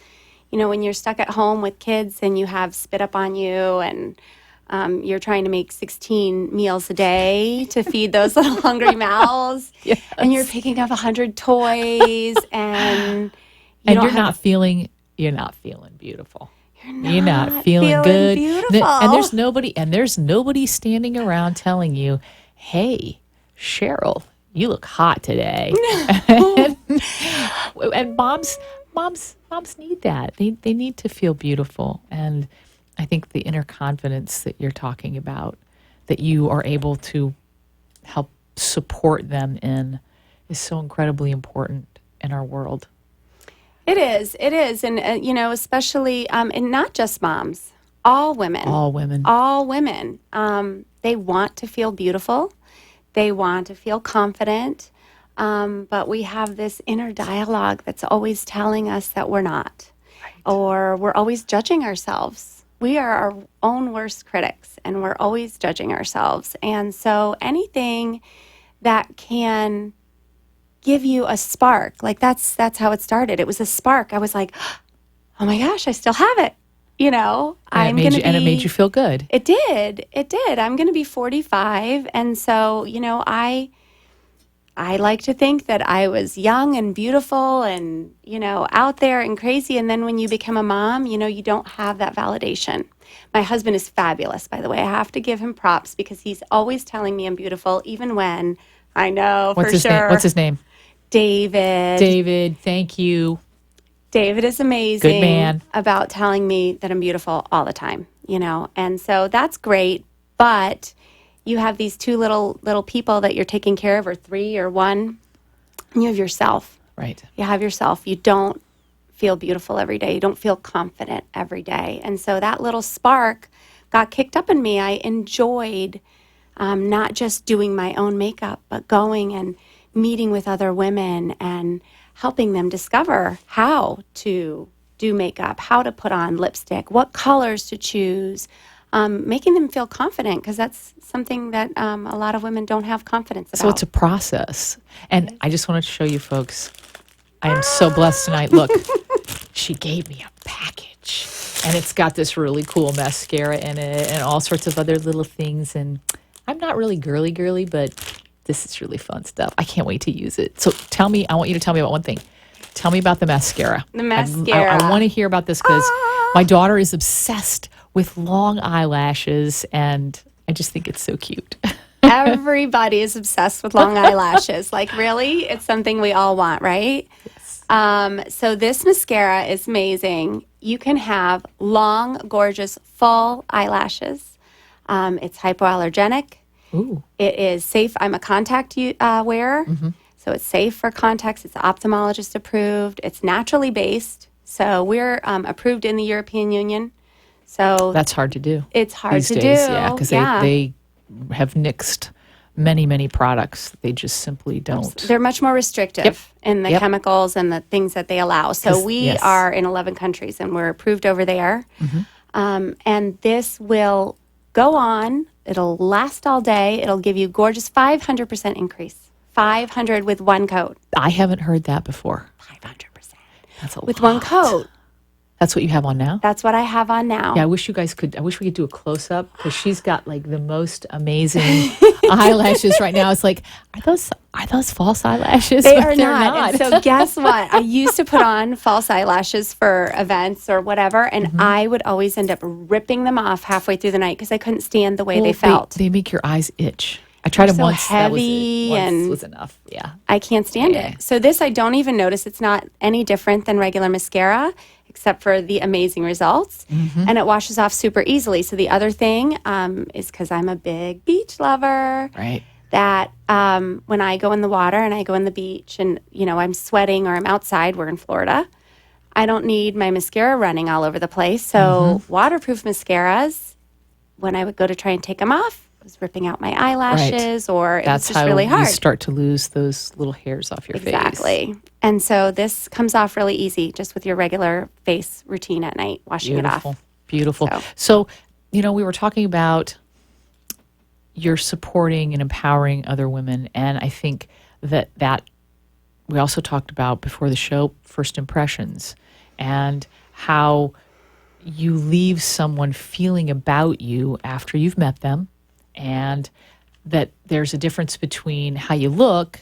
S7: you know, when you're stuck at home with kids and you have spit up on you and you're trying to make 16 meals a day to feed those little hungry mouths,
S6: Yes.
S7: and you're picking up 100 toys and
S6: You're not feeling beautiful. You're not feeling good.
S7: beautiful.
S6: And there's nobody standing around telling you, "Hey, Cheryl, you look hot today." And moms need that. They need to feel beautiful. And I think the inner confidence that you're talking about, that you are able to help support them in, is so incredibly important in our world.
S7: It is. And, especially, and not just moms, all women. They want to feel beautiful. They want to feel confident. But we have this inner dialogue that's always telling us that we're not, or we're always judging ourselves. We are our own worst critics, and we're always judging ourselves. And so anything that can give you a spark, like that's how it started. It was a spark. I was like, oh my gosh, I still have it.
S6: And it made you feel good.
S7: It did. I'm going to be 45. And so, I like to think that I was young and beautiful and, out there and crazy. And then when you become a mom, you don't have that validation. My husband is fabulous, by the way. I have to give him props because he's always telling me I'm beautiful, even when I know
S6: What's
S7: for
S6: his
S7: sure.
S6: name? What's his name?
S7: David,
S6: thank you.
S7: David is amazing.
S6: Good man.
S7: About telling me that I'm beautiful all the time, And so that's great. But you have these two little people that you're taking care of, or three or one, and you have yourself.
S6: Right.
S7: You have yourself. You don't feel beautiful every day. You don't feel confident every day. And so that little spark got kicked up in me. I enjoyed not just doing my own makeup, but going and meeting with other women and helping them discover how to do makeup, how to put on lipstick, what colors to choose, making them feel confident, because that's something that a lot of women don't have confidence about.
S6: So it's a process. And I just wanted to show you folks, I am so blessed tonight. Look, she gave me a package, and it's got this really cool mascara in it and all sorts of other little things. And I'm not really girly, but this is really fun stuff. I can't wait to use it. So I want you to tell me about one thing. Tell me about the mascara.
S7: The mascara.
S6: I want to hear about this because my daughter is obsessed with long eyelashes, and I just think it's so cute.
S7: Everybody is obsessed with long eyelashes. Like, really? It's something we all want, right? Yes. So this mascara is amazing. You can have long, gorgeous, full eyelashes. It's hypoallergenic.
S6: Ooh.
S7: It is safe. I'm a contact wearer, so it's safe for contacts. It's ophthalmologist approved. It's naturally based. So we're approved in the European Union. So
S6: that's hard to do.
S7: It's hard
S6: these
S7: to
S6: days,
S7: do.
S6: Yeah, because they have nixed many products. They just simply don't.
S7: They're much more restrictive in the chemicals and the things that they allow. So we are in 11 countries, and we're approved over there. And this will go on. It'll last all day. It'll give you gorgeous 500% increase. 500 with one coat.
S6: I haven't heard that before.
S7: 500%.
S6: That's a
S7: with
S6: lot.
S7: one coat.
S6: That's what you have on now?
S7: That's what I have on now.
S6: Yeah, I wish we could do a close-up, because she's got like the most amazing eyelashes right now. It's like, are those false eyelashes?
S7: They
S6: But
S7: are
S6: they're
S7: not. And so guess what? I used to put on false eyelashes for events or whatever, and I would always end up ripping them off halfway through the night because I couldn't stand the way they felt.
S6: They make your eyes itch. I tried them
S7: so
S6: once.
S7: Heavy
S6: That was enough. Yeah.
S7: I can't stand it. So this, I don't even notice. It's not any different than regular mascara, except for the amazing results. And it washes off super easily. So the other thing is, because I'm a big beach lover,
S6: Right.
S7: that when I go in the water and I go in the beach and, I'm sweating or I'm outside, we're in Florida, I don't need my mascara running all over the place. So waterproof mascaras, when I would go to try and take them off, was ripping out my eyelashes, or it was just really hard.
S6: That's how you start to lose those little hairs off your face.
S7: Exactly. And so this comes off really easy, just with your regular face routine at night, washing it off.
S6: Beautiful. So, we were talking about you're supporting and empowering other women, and I think that we also talked about before the show, first impressions, and how you leave someone feeling about you after you've met them, and that there's a difference between how you look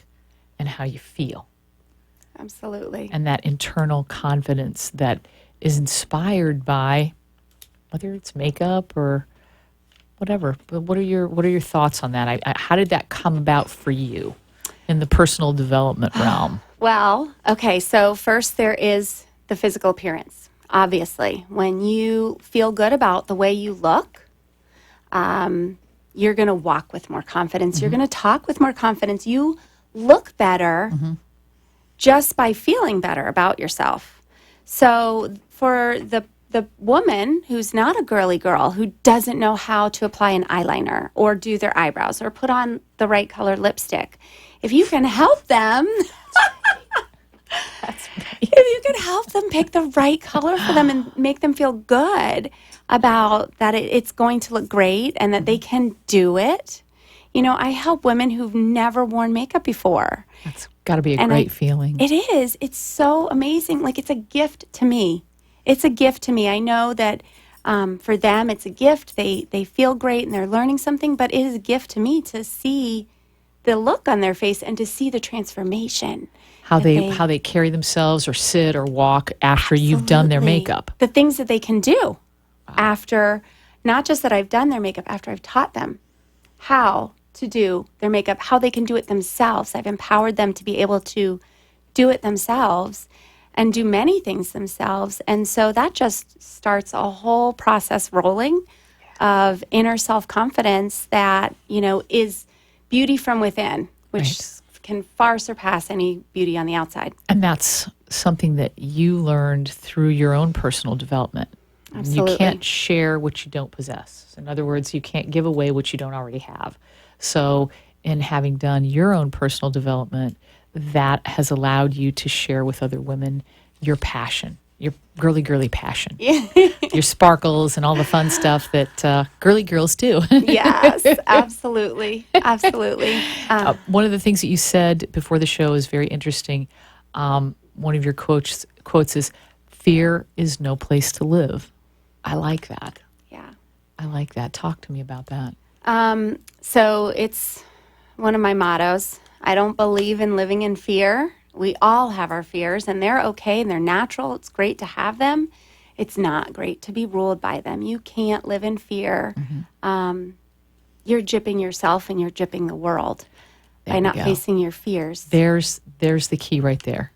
S6: and how you feel.
S7: Absolutely.
S6: And that internal confidence that is inspired by whether it's makeup or whatever. But what are your thoughts on that? How did that come about for you in the personal development realm?
S7: Well, okay, so first there is the physical appearance. Obviously, when you feel good about the way you look, you're going to walk with more confidence. You're going to talk with more confidence. You look better just by feeling better about yourself. So for the woman who's not a girly girl, who doesn't know how to apply an eyeliner or do their eyebrows or put on the right color lipstick, if you can help them... If you can help them pick the right color for them and make them feel good about that it's going to look great and that they can do it. I help women who've never worn makeup before.
S6: That's got to be a great feeling.
S7: It is. It's so amazing. Like, it's a gift to me. It's a gift to me. I know that for them it's a gift. They feel great and they're learning something, but it is a gift to me to see the look on their face and to see the transformation.
S6: How they carry themselves or sit or walk after you've done their makeup.
S7: The things that they can do after, not just that I've done their makeup, after I've taught them how to do their makeup, how they can do it themselves. I've empowered them to be able to do it themselves and do many things themselves. And so that just starts a whole process rolling of inner self-confidence that, is beauty from within, which can far surpass any beauty on the outside.
S6: And that's something that you learned through your own personal development.
S7: Absolutely.
S6: You can't share what you don't possess. In other words, you can't give away what you don't already have. So in having done your own personal development that has allowed you to share with other women your passion, your girly passion, your sparkles and all the fun stuff that girly girls do.
S7: Yes, absolutely. Absolutely.
S6: One of the things that you said before the show is very interesting. One of your quotes is, "Fear is no place to live." I like that.
S7: Yeah.
S6: I like that. Talk to me about that.
S7: So it's one of my mottos. I don't believe in living in fear. We all have our fears, and they're okay and they're natural. It's great to have them. It's not great to be ruled by them. You can't live in fear. You're gypping yourself and you're gypping the world by not facing your fears.
S6: There's the key right there.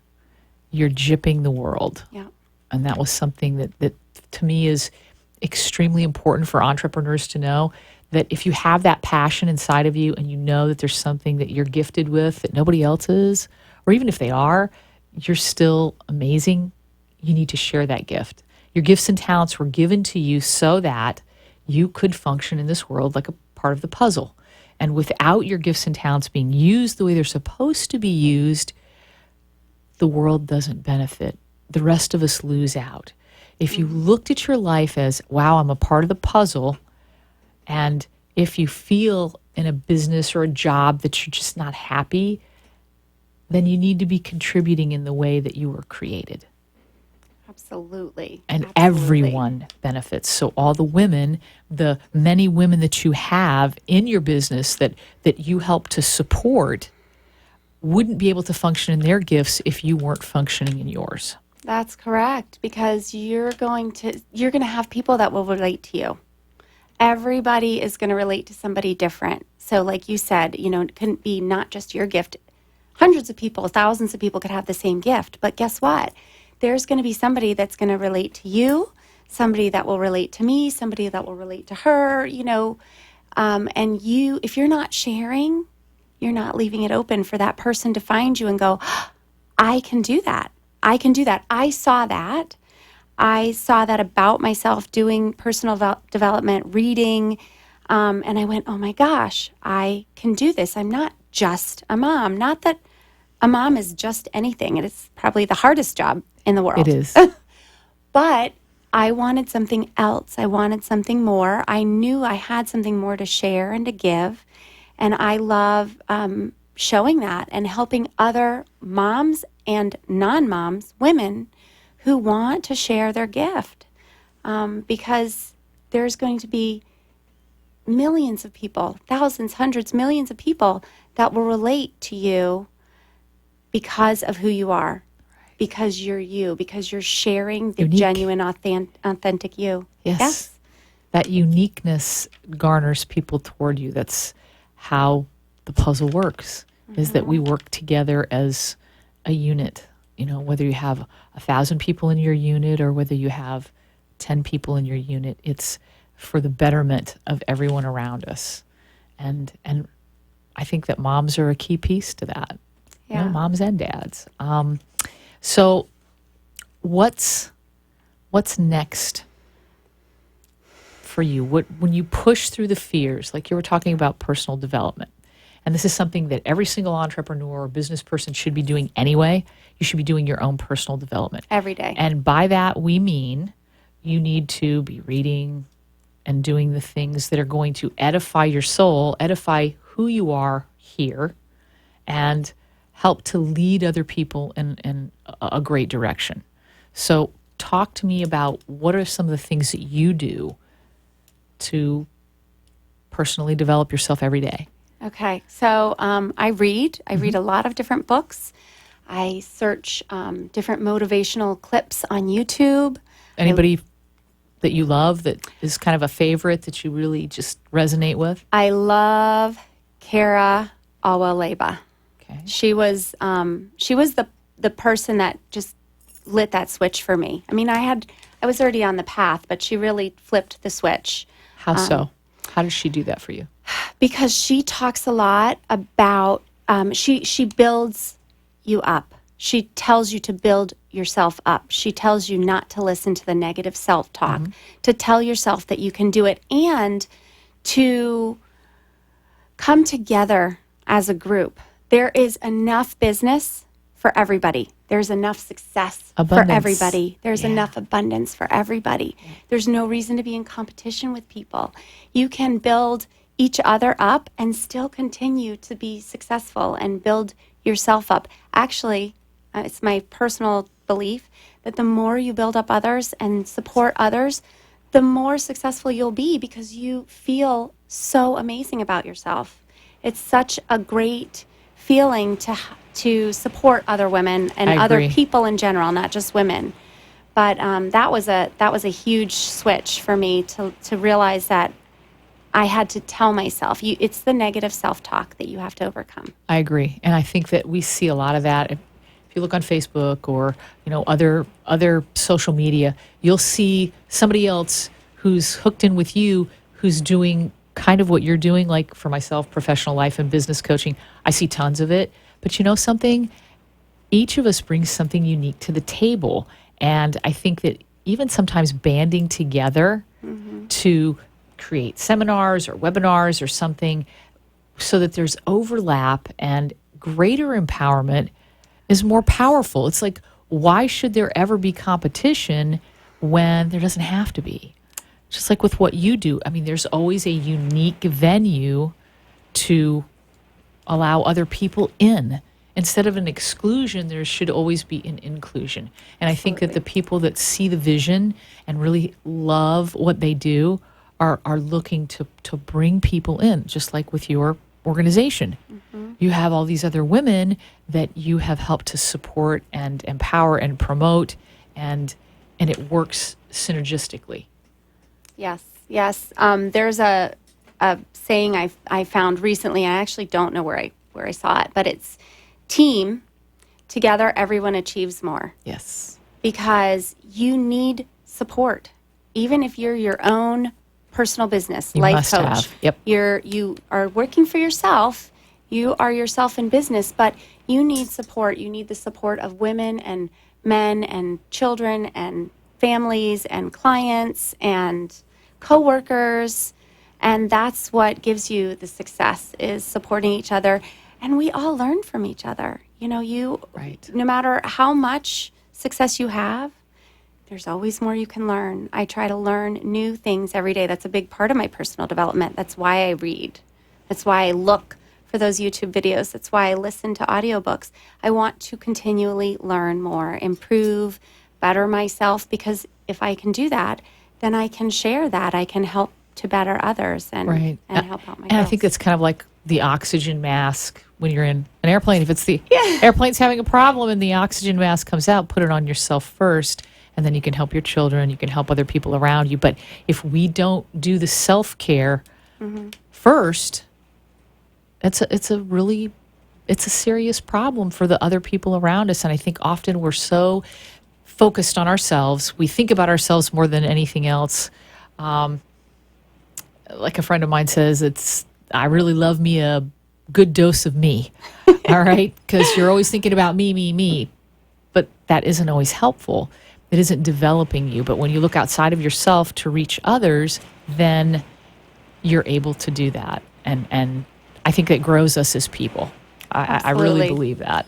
S6: You're gypping the world.
S7: Yeah.
S6: And that was something that to me is extremely important for entrepreneurs to know, that if you have that passion inside of you and you know that there's something that you're gifted with that nobody else is, or even if they are, you're still amazing, you need to share that gift. Your gifts and talents were given to you so that you could function in this world like a part of the puzzle. And without your gifts and talents being used the way they're supposed to be used, the world doesn't benefit. The rest of us lose out. If you looked at your life as, wow, I'm a part of the puzzle, and if you feel in a business or a job that you're just not happy, then you need to be contributing in the way that you were created.
S7: Absolutely.
S6: And everyone benefits. So all the women, the many women that you have in your business that you help to support, wouldn't be able to function in their gifts if you weren't functioning in yours.
S7: That's correct, because you're going to have people that will relate to you. Everybody is going to relate to somebody different. So like you said, it couldn't be not just your gift. Hundreds of people, thousands of people could have the same gift. But guess what? There's going to be somebody that's going to relate to you, somebody that will relate to me, somebody that will relate to her, and if you're not sharing, you're not leaving it open for that person to find you and go, I can do that. I can do that. I saw that. I saw that about myself doing personal development, reading, and I went, oh my gosh, I can do this. I'm not just a mom. Not that a mom is just anything. It is probably the hardest job in the world.
S6: It is.
S7: But I wanted something else. I wanted something more. I knew I had something more to share and to give. And I love showing that and helping other moms and non-moms, women who want to share their gift. Because there's going to be millions of people, thousands, hundreds, millions of people that will relate to you because of who you are, because you're you, because you're sharing the genuine, authentic you.
S6: Yes. That uniqueness garners people toward you. That's how the puzzle works, is that we work together as a unit. Whether you have 1,000 people in your unit or whether you have 10 people in your unit, it's for the betterment of everyone around us. And I think that moms are a key piece to that.
S7: Yeah.
S6: Moms and dads. So what's next for you? When you push through the fears, like you were talking about personal development, and this is something that every single entrepreneur or business person should be doing anyway, you should be doing your own personal development.
S7: Every day.
S6: And by that, we mean you need to be reading and doing the things that are going to edify your soul, edify who you are here, and help to lead other people in a great direction. So talk to me about what are some of the things that you do to personally develop yourself every day.
S7: Okay, so I read. I read a lot of different books. I search different motivational clips on YouTube.
S6: Anybody that you love that is kind of a favorite that you really just resonate with?
S7: I love Kara Awaleba.
S6: Okay.
S7: She was the person that just lit that switch for me. I mean, I was already on the path, but she really flipped the switch.
S6: How so? How does she do that for you?
S7: Because she talks a lot about she builds you up. She tells you to build yourself up. She tells you not to listen to the negative self-talk, to tell yourself that you can do it, and to come together. as a group. There is enough business for everybody. There's enough success for everybody. There's enough abundance for everybody. There's no reason to be in competition with people. You can build each other up and still continue to be successful and build yourself up. Actually, it's my personal belief that the more you build up others and support others, the more successful you'll be, because you feel so amazing about yourself. It's such a great feeling to support other women and other people in general, not just women. But that was a huge switch for me to realize that I had to tell myself, it's the negative self-talk that you have to overcome.
S6: I agree. And I think that we see a lot of that. If you look on Facebook or, other social media, you'll see somebody else who's hooked in with you, who's doing kind of what you're doing. Like for myself, professional life and business coaching, I see tons of it. But you know something? Each of us brings something unique to the table. And I think that even sometimes banding together to create seminars or webinars or something so that there's overlap and greater empowerment is more powerful. It's like, why should there ever be competition when there doesn't have to be? Just like with what you do. I mean, there's always a unique venue to allow other people in. Instead of an exclusion, there should always be an inclusion. And I think that the people that see the vision and really love what they do are looking to bring people in, just like with your organization. You have all these other women that you have helped to support and empower and promote, and it works synergistically.
S7: Yes. There's a saying I found recently. I actually don't know where I saw it, but it's team, together everyone achieves more.
S6: Yes.
S7: Because you need support. Even if you're your own personal business,
S6: you
S7: life
S6: must
S7: coach.
S6: Have. Yep.
S7: You are working for yourself. You are yourself in business, but you need support. You need the support of women and men and children and families and clients and coworkers. And that's what gives you the success, is supporting each other. And we all learn from each other. No matter how much success you have, there's always more you can learn. I try to learn new things every day. That's a big part of my personal development. That's why I read. That's why I look for those YouTube videos. That's why I listen to audiobooks. I want to continually learn more, improve, better myself, because if I can do that, then I can share that. I can help to better others and help out my girls.
S6: I think that's kind of like the oxygen mask when you're in an airplane. If it's the airplane's having a problem and the oxygen mask comes out, put it on yourself first, and then you can help your children, you can help other people around you. But if we don't do the self-care first, it's a serious problem for the other people around us. And I think often we're so focused on ourselves. We think about ourselves more than anything else. Like a friend of mine says, I really love me a good dose of me. All right? Because you're always thinking about me. But that isn't always helpful. It isn't developing you. But when you look outside of yourself to reach others, then you're able to do that. And I think that grows us as people. I really believe that.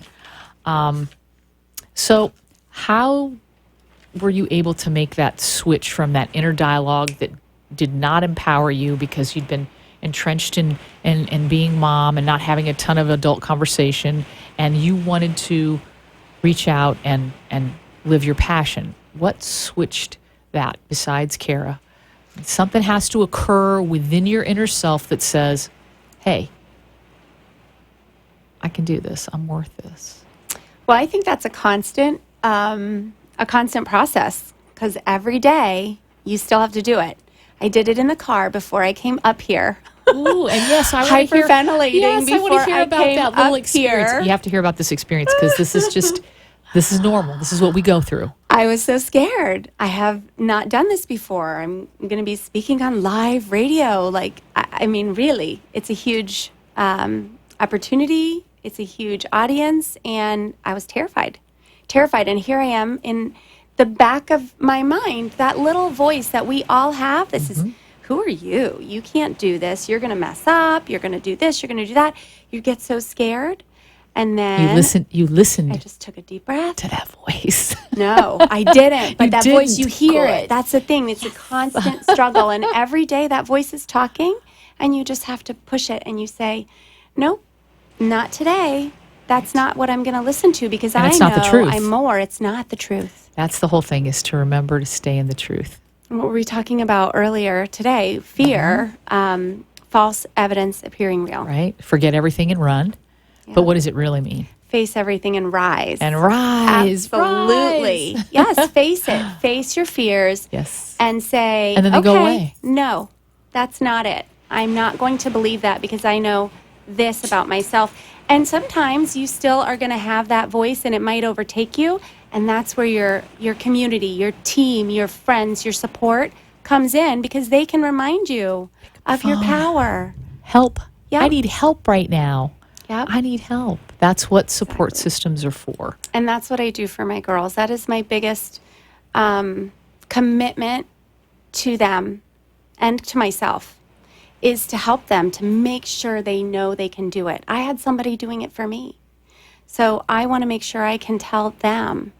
S6: So how were you able to make that switch from that inner dialogue that did not empower you because you'd been entrenched in being mom and not having a ton of adult conversation, and you wanted to reach out and live your passion? What switched that besides Kara? Something has to occur within your inner self that says, hey, I can do this. I'm worth this.
S7: Well, I think that's a constant process, because every day you still have to do it. I did it in the car before I came up here.
S6: Ooh, and yes, I want to hear.
S7: Hyperventilating before
S6: I want to hear about that little experience.
S7: Here.
S6: You have to hear about this experience, because this is normal. This is what we go through.
S7: I was so scared. I have not done this before. I'm going to be speaking on live radio. I mean, really, it's a huge opportunity. It's a huge audience, and I was terrified. And here I am in the back of my mind, that little voice that we all have. This is who are you? You can't do this. You're going to mess up. You're going to do this. You're going to do that. You get so scared. And then
S6: you listened
S7: I just took a deep breath.
S6: to that voice.
S7: No, I didn't. But that voice, you
S6: didn't.
S7: hear
S6: Good.
S7: it. That's the thing. It's a constant struggle. And every day that voice is talking, and you just have to push it. And you say, nope, not today. That's not what I'm going to listen to, because
S6: And
S7: I
S6: it's
S7: know
S6: not the truth.
S7: I'm more. It's not the truth.
S6: That's the whole thing, is to remember to stay in the truth.
S7: What were we talking about earlier today? Fear, false evidence appearing real.
S6: Right? Forget everything and run.
S7: Yeah.
S6: But what does it really mean?
S7: Face everything and rise.
S6: And rise.
S7: Absolutely.
S6: Rise.
S7: Yes, face it. Face your fears.
S6: Yes.
S7: And say,
S6: And then they
S7: okay,
S6: go away.
S7: no, that's not it. I'm not going to believe that, because I know this about myself. And sometimes you still are going to have that voice, and it might overtake you. And that's where your community, your team, your friends, your support comes in, because they can remind you of your power.
S6: Help.
S7: Yep.
S6: I need help right now.
S7: Yep.
S6: I need help. That's what support systems are for.
S7: And that's what I do for my girls. That is my biggest commitment to them and to myself, is to help them, to make sure they know they can do it. I had somebody doing it for me. So I want to make sure I can tell them,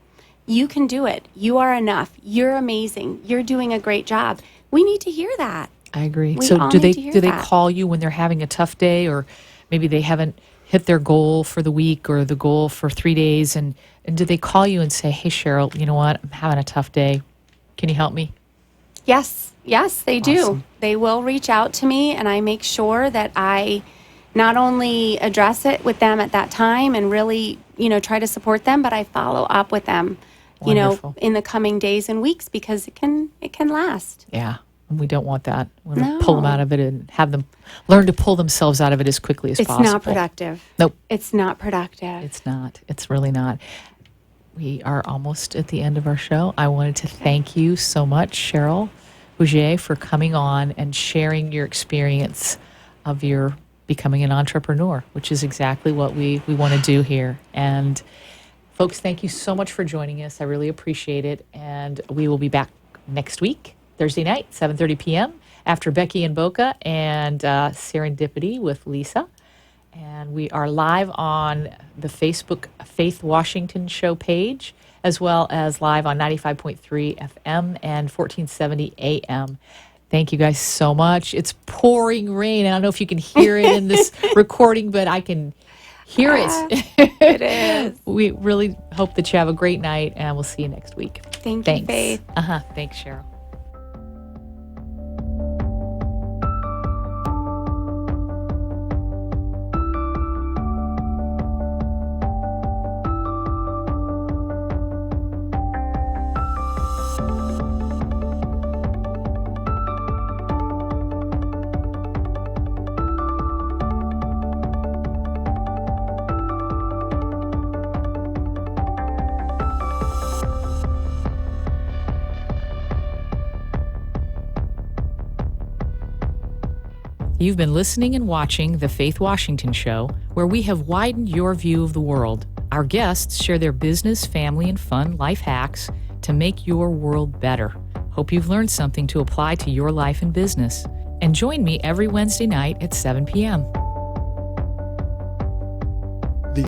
S7: you can do it. You are enough. You're amazing. You're doing a great job. We need to hear that.
S6: I agree.
S7: We
S6: So
S7: all
S6: do
S7: need to hear
S6: they
S7: that.
S6: call you when they're having a tough day, or maybe they haven't hit their goal for the week or the goal for 3 days, and do they call you and say, hey, Cheryl, you know what? I'm having a tough day. Can you help me?
S7: Yes, they do.
S6: Awesome.
S7: They will reach out to me, and I make sure that I not only address it with them at that time and really, try to support them, but I follow up with them,
S6: Wonderful.
S7: in the coming days and weeks, because it can last.
S6: Yeah. And we don't want that. We want to
S7: No.
S6: pull them out of it and have them learn to pull themselves out of it as quickly as
S7: It's
S6: possible.
S7: not productive.
S6: Nope.
S7: It's not productive.
S6: It's not. It's really not. We are almost at the end of our show. I wanted to thank you so much, Cheryl Bouget, for coming on and sharing your experience of your becoming an entrepreneur, which is exactly what we want to do here. And folks, thank you so much for joining us. I really appreciate it. And we will be back next week, Thursday night, 7:30 p.m. after Becky and Boca and Serendipity with Lisa. And we are live on the Facebook Faith Washington Show page, as well as live on 95.3 FM and 1470 AM. Thank you guys so much. It's pouring rain. I don't know if you can hear it in this recording, but I can hear it.
S7: It is.
S6: We really hope that you have a great night, and we'll see you next week.
S7: Thanks.
S6: Thanks.
S7: Faith.
S6: Thanks, Cheryl. You've been listening and watching The Faith Washington Show, where we have widened your view of the world. Our guests share their business, family, and fun life hacks to make your world better. Hope you've learned something to apply to your life and business. And join me every Wednesday night at 7 p.m.